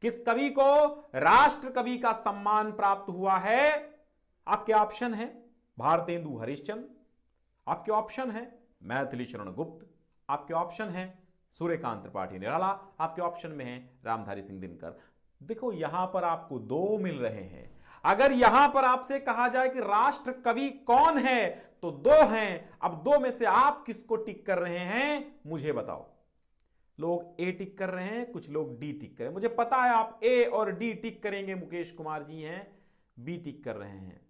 किस कवि को राष्ट्र कवि का सम्मान प्राप्त हुआ है? आपके ऑप्शन है भारतेंदु हरिश्चंद्र, आपके ऑप्शन है मैथिली शरण गुप्त, आपके ऑप्शन है सूर्यकांत त्रिपाठी निराला, आपके ऑप्शन में है रामधारी सिंह दिनकर। देखो यहां पर आपको दो मिल रहे हैं। अगर यहां पर आपसे कहा जाए कि राष्ट्र कवि कौन है तो दो हैं। अब दो में से आप किसको टिक कर रहे हैं मुझे बताओ। लोग ए टिक कर रहे हैं, कुछ लोग डी टिक कर रहे हैं। मुझे पता है आप ए और डी टिक करेंगे। मुकेश कुमार जी हैं बी टिक कर रहे हैं।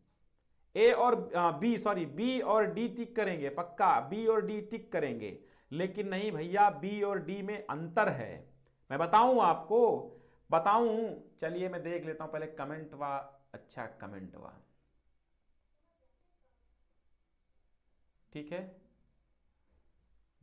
ए और बी और डी टिक करेंगे, पक्का बी और डी टिक करेंगे। लेकिन नहीं भैया, बी और डी में अंतर है। मैं बताऊं आपको, बताऊं, चलिए मैं देख लेता हूं पहले कमेंट वा। अच्छा कमेंट वा, ठीक है,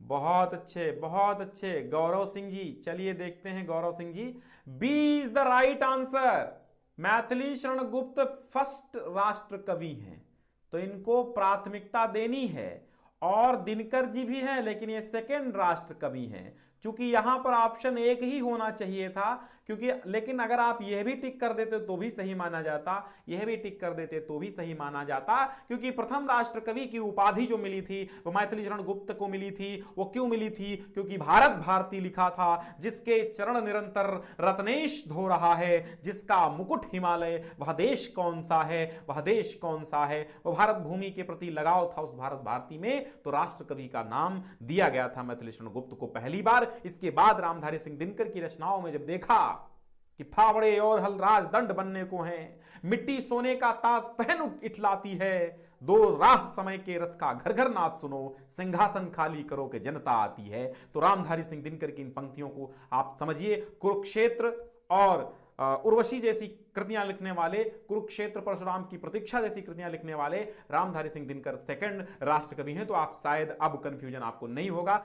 बहुत अच्छे बहुत अच्छे गौरव सिंह जी। चलिए देखते हैं Gaurav Singh ji, B is the right answer. Maithili Sharan Gupt first राष्ट्र कवि हैं तो इनको प्राथमिकता देनी है। और दिनकर जी भी हैं लेकिन ये सेकंड राष्ट्र कवि हैं। चूंकि यहां पर ऑप्शन एक ही होना चाहिए था, क्योंकि लेकिन अगर आप यह भी टिक कर देते तो भी सही माना जाता, यह भी टिक कर देते तो भी सही माना जाता। क्योंकि प्रथम राष्ट्र कवि की उपाधि जो मिली थी वो मैथिली शरण गुप्त को मिली थी। वो क्यों मिली थी? क्योंकि भारत भारती लिखा था, जिसके चरण निरंतर रत्नेश धो रहा है, जिसका मुकुट हिमालय, वह देश कौन सा है, वह देश कौन सा है। वह भारत भूमि के प्रति लगाव था उस भारत भारती में, तो राष्ट्र कवि का नाम दिया गया था मैथिली शरण गुप्त को पहली बार। इसके बाद रामधारी सिंह दिनकर की रचनाओं में जब देखा कि फावड़े और हल राजदंड बनने को हैं, मिट्टी सोने का ताज पहन इठलाती है, दो राह समय के रथ का घर घर नाद सुनो, सिंहासन खाली करो के जनता आती है। तो रामधारी सिंह दिनकर की इन पंक्तियों को आप समझिए, कुरुक्षेत्र और उर्वशी जैसी कृतियां लिखने वाले, कुरुक्षेत्र परशुराम की प्रतीक्षा जैसी कृतियां लिखने वाले रामधारी सिंह दिनकर सेकंड राष्ट्र कवि हैं। तो आप शायद अब कंफ्यूजन आपको नहीं होगा।